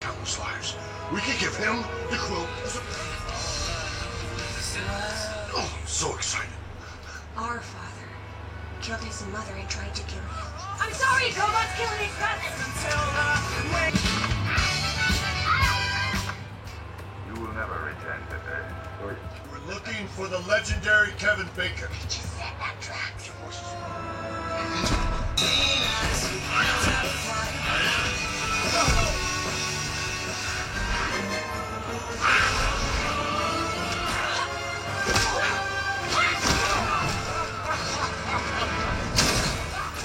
countless lives. We could give him the quill as a... Oh, I'm so excited. Our father killed his mother and tried to kill him. I'm sorry, Kobo's killing his cousin. You will never return to Earth. We're looking for the legendary Kevin Bacon. Just set that tracks.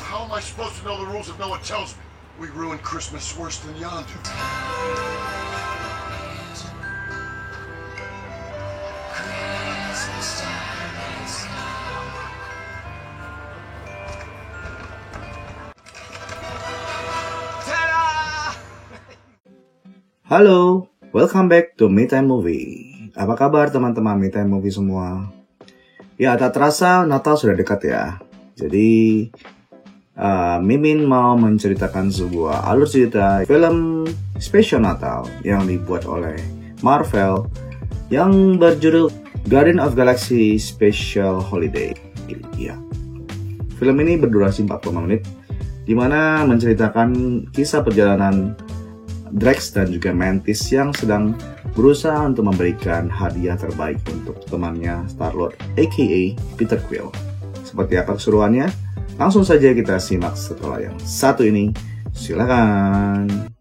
How am I supposed to know the rules if no one tells me? We ruined Christmas worse than Yondu. Halo, welcome back to Me Time Movie. Apa kabar teman-teman Me Time Movie semua? Ya, tak terasa Natal sudah dekat ya. Jadi, Mimin mau menceritakan sebuah alur cerita film spesial Natal yang dibuat oleh Marvel yang berjudul Guardians of the Galaxy Special Holiday. Ya. Film ini berdurasi 45 menit, di mana menceritakan kisah perjalanan Drax dan juga Mantis yang sedang berusaha untuk memberikan hadiah terbaik untuk temannya Star-Lord aka Peter Quill. Seperti apa keseruannya? Langsung saja kita simak setelah yang satu ini. Silakan.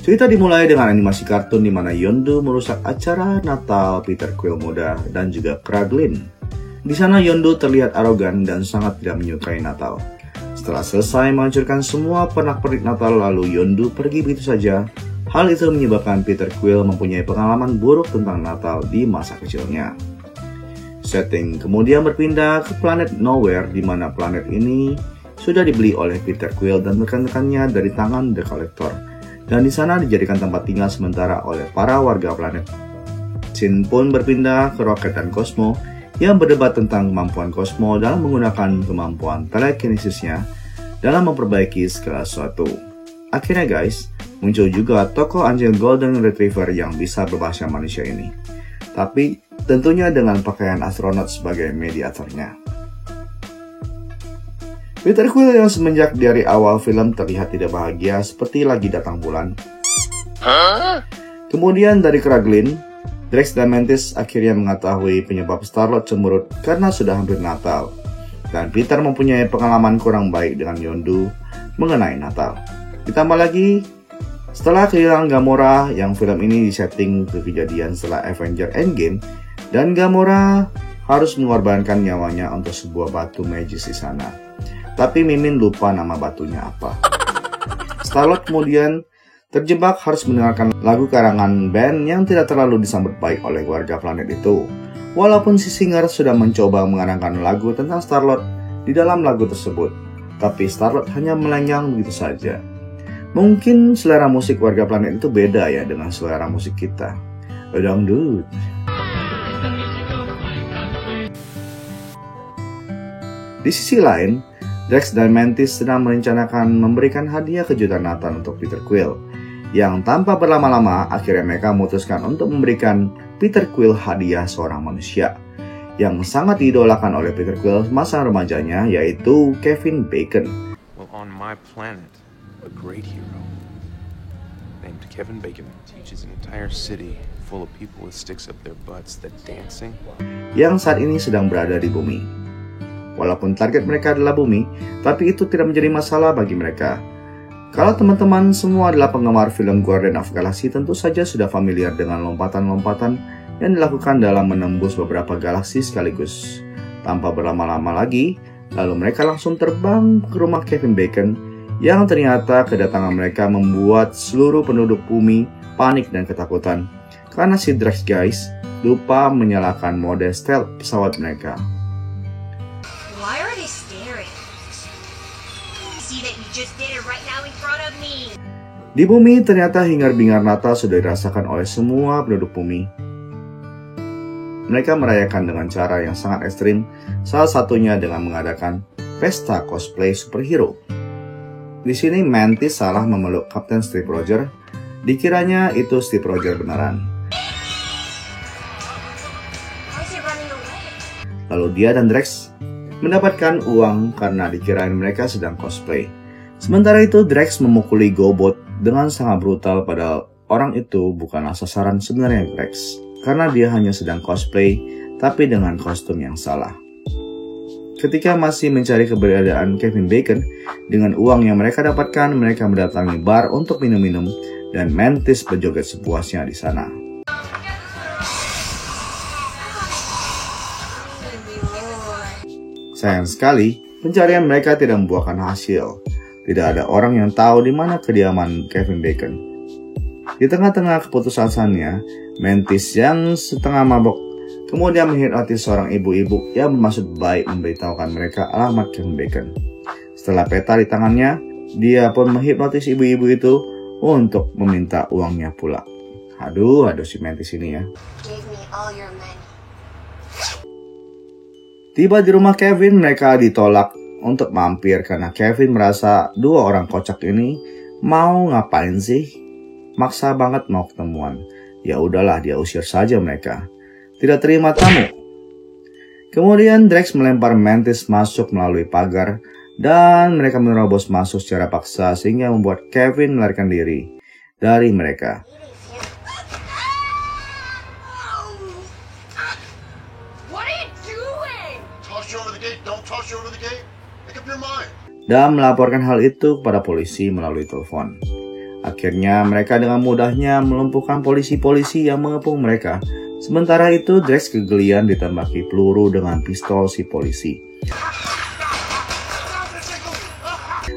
Cerita dimulai dengan animasi kartun di mana Yondu merusak acara Natal Peter Quill muda dan juga Kraglin. Di sana Yondu terlihat arogan dan sangat tidak menyukai Natal. Setelah selesai menghancurkan semua pernak-pernik Natal lalu Yondu pergi begitu saja. Hal itu menyebabkan Peter Quill mempunyai pengalaman buruk tentang Natal di masa kecilnya. Setting kemudian berpindah ke planet Nowhere di mana planet ini sudah dibeli oleh Peter Quill dan rekan-rekannya dari tangan The Collector. Dan di sana dijadikan tempat tinggal sementara oleh para warga planet. Scene pun berpindah ke Rocket dan Cosmo yang berdebat tentang kemampuan Cosmo dalam menggunakan kemampuan telekinesisnya dalam memperbaiki segala sesuatu. Akhirnya guys, muncul juga tokoh anjing Golden Retriever yang bisa berbahasa manusia ini. Tapi tentunya dengan pakaian astronot sebagai mediatornya. Peter Quill yang semenjak dari awal film terlihat tidak bahagia seperti lagi datang bulan. Kemudian dari Kraglin, Drax dan Mantis akhirnya mengetahui penyebab Star-Lord cemberut karena sudah hampir Natal. Dan Peter mempunyai pengalaman kurang baik dengan Yondu mengenai Natal. Ditambah lagi, setelah kehilangan Gamora yang film ini disetting ke kejadian setelah Avengers Endgame, dan Gamora harus mengorbankan nyawanya untuk sebuah batu magis di sana. Tapi Mimin lupa nama batunya apa. Star-Lord kemudian terjebak harus mendengarkan lagu karangan band yang tidak terlalu disambut baik oleh warga planet itu. Walaupun si singer sudah mencoba mengarangkan lagu tentang Star-Lord di dalam lagu tersebut, tapi Star-Lord hanya melenjang begitu saja. Mungkin selera musik warga planet itu beda ya dengan selera musik kita. Dangdut. Di sisi lain, Drax dan Mantis sedang merencanakan memberikan hadiah kejutan Natal untuk Peter Quill. Yang tanpa berlama-lama, akhirnya mereka memutuskan untuk memberikan Peter Quill hadiah seorang manusia yang sangat diidolakan oleh Peter Quill masa remajanya, yaitu Kevin Bacon. Well, on my planet, a great hero named Kevin Bacon teaches an entire city full of people with sticks up their butts that dancing. Yang saat ini sedang berada di bumi. Walaupun target mereka adalah bumi, tapi itu tidak menjadi masalah bagi mereka. Kalau teman-teman semua adalah penggemar film Guardians of the Galaxy, tentu saja sudah familiar dengan lompatan-lompatan yang dilakukan dalam menembus beberapa galaksi sekaligus. Tanpa berlama-lama lagi, lalu mereka langsung terbang ke rumah Kevin Bacon, yang ternyata kedatangan mereka membuat seluruh penduduk bumi panik dan ketakutan. Karena si Drax guys lupa menyalakan mode stealth pesawat mereka. Why are they staring? See that you just did it right now in front of Di bumi ternyata hingar-bingar Natal sudah dirasakan oleh semua penduduk bumi. Mereka merayakan dengan cara yang sangat ekstrim, salah satunya dengan mengadakan pesta cosplay superhero. Di sini Mantis salah memeluk Kapten Steve Rogers, dikiranya itu Steve Rogers beneran. Why is he running away? Lalu dia dan Drax mendapatkan uang karena dikirain mereka sedang cosplay. Sementara itu Drax memukuli GoBot dengan sangat brutal, padahal orang itu bukanlah sasaran sebenarnya Drax, karena dia hanya sedang cosplay tapi dengan kostum yang salah. Ketika masih mencari keberadaan Kevin Bacon, dengan uang yang mereka dapatkan, mereka mendatangi bar untuk minum-minum dan Mantis berjoget sepuasnya di sana. Sayang sekali, pencarian mereka tidak membuahkan hasil. Tidak ada orang yang tahu di mana kediaman Kevin Bacon. Di tengah-tengah keputusasanya, Mantis yang setengah mabok kemudian menghipnotis seorang ibu-ibu yang bermaksud baik memberitahukan mereka alamat Kevin Bacon. Setelah peta di tangannya, dia pun menghipnotis ibu-ibu itu untuk meminta uangnya pula. Aduh si Mantis ini ya. Give me all your money. Tiba di rumah Kevin, mereka ditolak untuk mampir karena Kevin merasa dua orang kocak ini mau ngapain sih? Maksa banget mau ketemuan. Ya udahlah, dia usir saja mereka. Tidak terima tamu. Kemudian Drax melempar Mantis masuk melalui pagar dan mereka menerobos masuk secara paksa sehingga membuat Kevin melarikan diri dari mereka. What are you doing? Toss you over the gate, don't toss you over the gate. Make up your mind. Dan melaporkan hal itu kepada polisi melalui telepon. Akhirnya mereka dengan mudahnya melumpuhkan polisi-polisi yang mengepung mereka. Sementara itu Drax kegelian ditembaki peluru dengan pistol si polisi.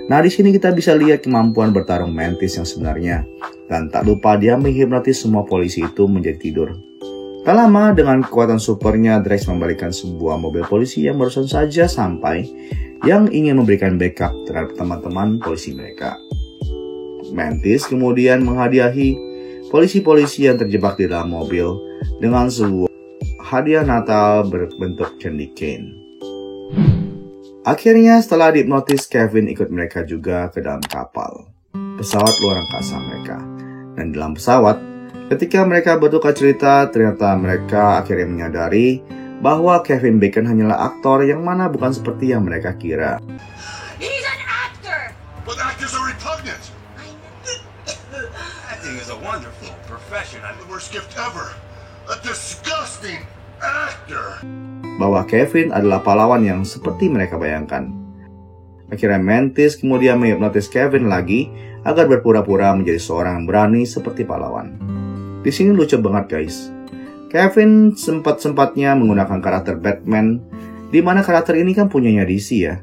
Nah, di sini kita bisa lihat kemampuan bertarung Mantis yang sebenarnya. Dan tak lupa dia menghipnotis semua polisi itu menjadi tidur. Tak lama dengan kekuatan supernya, Drax membalikan sebuah mobil polisi yang barusan saja sampai yang ingin memberikan backup terhadap teman-teman polisi mereka. Mantis kemudian menghadiahi polisi-polisi yang terjebak di dalam mobil dengan sebuah hadiah Natal berbentuk candy cane. Akhirnya setelah dihipnotis, Kevin ikut mereka juga ke dalam kapal, pesawat luar angkasa mereka. Dan dalam pesawat, ketika mereka bertukar cerita, ternyata mereka akhirnya menyadari bahwa Kevin Bacon hanyalah aktor yang mana bukan seperti yang mereka kira. He's an actor! But actors are repugnant. Acting is a wonderful profession. The worst gift ever. A disgusting actor. Bahwa Kevin adalah pahlawan yang seperti mereka bayangkan. Akhirnya Mantis kemudian menghipnotis Kevin lagi agar berpura-pura menjadi seorang yang berani seperti pahlawan. Di sini lucu banget guys. Kevin sempat-sempatnya menggunakan karakter Batman, di mana karakter ini kan punyanya DC ya.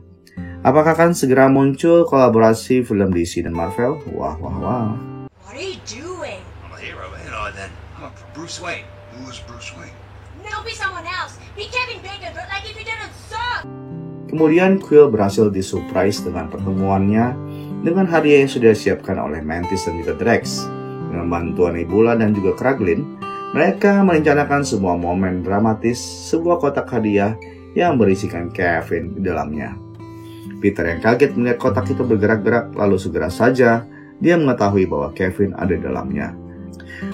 Apakah akan segera muncul kolaborasi film DC dan Marvel? Wah. What are you doing? I'm a hero, then. I'm Bruce Wayne. Who is Bruce Wayne? No, be someone else. Be Kevin Bacon, but like if you didn't suck. Kemudian Quill berhasil disurprise dengan pertemuannya dengan hadiah yang sudah disiapkan oleh Mantis dan juga Drax. Dengan bantuan Nebula dan juga Kraglin, mereka merencanakan sebuah momen dramatis, sebuah kotak hadiah yang berisikan Kevin di dalamnya. Peter yang kaget melihat kotak itu bergerak-gerak, lalu segera saja dia mengetahui bahwa Kevin ada di dalamnya.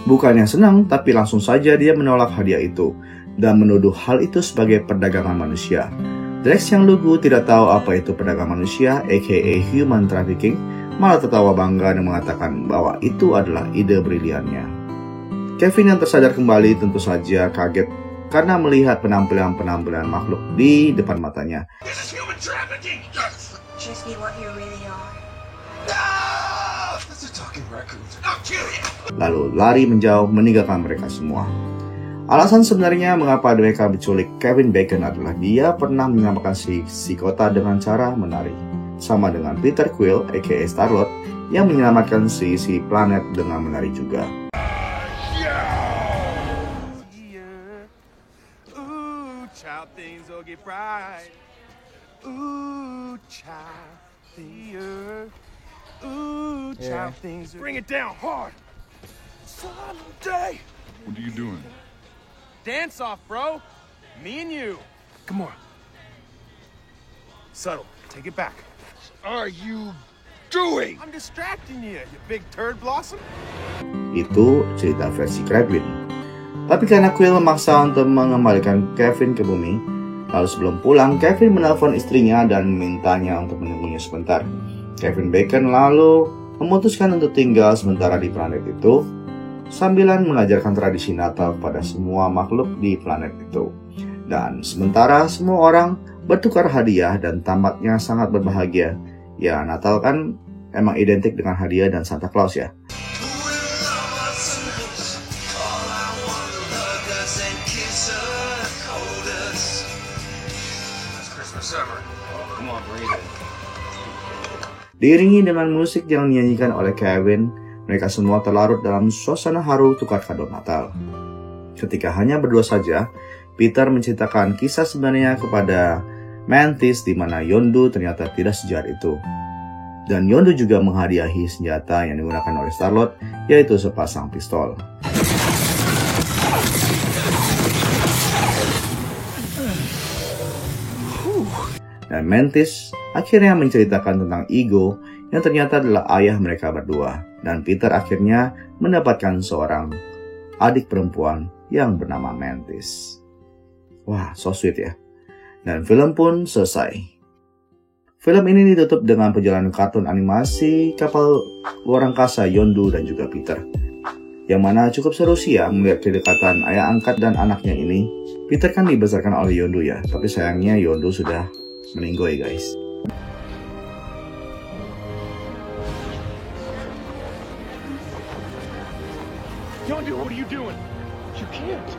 Bukannya senang, tapi langsung saja dia menolak hadiah itu dan menuduh hal itu sebagai perdagangan manusia. Drax yang lugu tidak tahu apa itu perdagangan manusia, aka human trafficking, malah tertawa bangga dan mengatakan bahwa itu adalah ide briliannya. Kevin yang tersadar kembali tentu saja kaget karena melihat penampilan-penampilan makhluk di depan matanya. This is human trafficking. Yes. Just be what you really are. Ah! That's a talking raccoon. I'll kill you. Lalu lari menjauh meninggalkan mereka semua. Alasan sebenarnya mengapa mereka menculik Kevin Bacon adalah dia pernah menyelamatkan si kota dengan cara menari. Sama dengan Peter Quill aka Star-Lord yang menyelamatkan si planet dengan menari juga. Ooh, child, things will get bright. Ooh, child, the earth Ooh, child things. Bring it down hard. Someday. What are you doing? Dance off, bro. Me and you. Come on. Subtle. Take it back. Are you doing? I'm distracting you, you big turd blossom. Itu cerita versi Kraglin. Tapi karena Quill memaksa untuk mengembalikan Kevin ke bumi, lalu sebelum pulang, Kevin menelpon istrinya dan memintanya untuk menunggunya sebentar. Kevin Bacon lalu memutuskan untuk tinggal sementara di planet itu, sambilan mengajarkan tradisi Natal kepada semua makhluk di planet itu. Dan sementara semua orang bertukar hadiah dan tampaknya sangat berbahagia. Ya, Natal kan emang identik dengan hadiah dan Santa Claus ya. Diiringi dengan musik yang dinyanyikan oleh Kevin, mereka semua terlarut dalam suasana haru tukar kado Natal. Ketika hanya berdua saja, Peter menceritakan kisah sebenarnya kepada Mantis di mana Yondu ternyata tidak sejahat itu. Dan Yondu juga menghadiahi senjata yang digunakan oleh Star-Lord, yaitu sepasang pistol. Dan Mantis akhirnya menceritakan tentang Ego yang ternyata adalah ayah mereka berdua. Dan Peter akhirnya mendapatkan seorang adik perempuan yang bernama Mantis. Wah, so sweet ya. Dan film pun selesai. Film ini ditutup dengan perjalanan kartun animasi kapal luar angkasa Yondu dan juga Peter. Yang mana cukup seru sih ya melihat kedekatan ayah angkat dan anaknya ini. Peter kan dibesarkan oleh Yondu ya, tapi sayangnya Yondu sudah meninggoy guys. Yondu, what are you doing? You can't.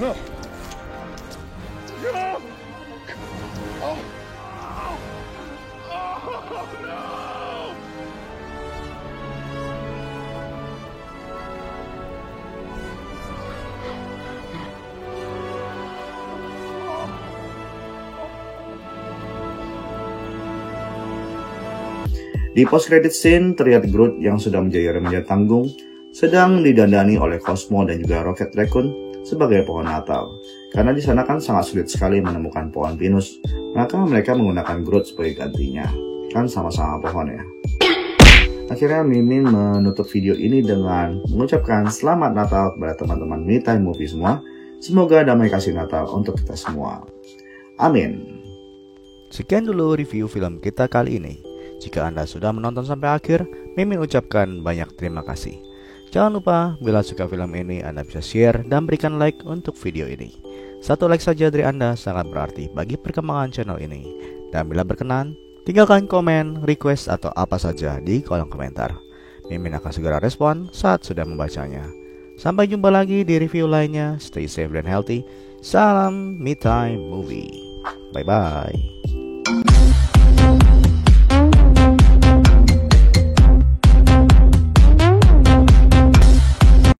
No. No. Oh. Oh no. Di post-credit scene terlihat Groot yang sudah menjadi remaja tanggung sedang didandani oleh Cosmo dan juga Rocket Raccoon sebagai pohon Natal. Karena di sana kan sangat sulit sekali menemukan pohon pinus, maka mereka menggunakan Groot sebagai gantinya. Kan sama-sama pohon ya. Akhirnya Mimin menutup video ini dengan mengucapkan selamat Natal kepada teman-teman Me Time Movie semua. Semoga damai kasih Natal untuk kita semua. Amin. Sekian dulu review film kita kali ini. Jika Anda sudah menonton sampai akhir, Mimin ucapkan banyak terima kasih. Jangan lupa, bila suka film ini, Anda bisa share dan berikan like untuk video ini. Satu like saja dari Anda sangat berarti bagi perkembangan channel ini. Dan bila berkenan, tinggalkan komen, request, atau apa saja di kolom komentar. Mimin akan segera respon saat sudah membacanya. Sampai jumpa lagi di review lainnya. Stay safe dan healthy. Salam Me Time Movie. Bye-bye.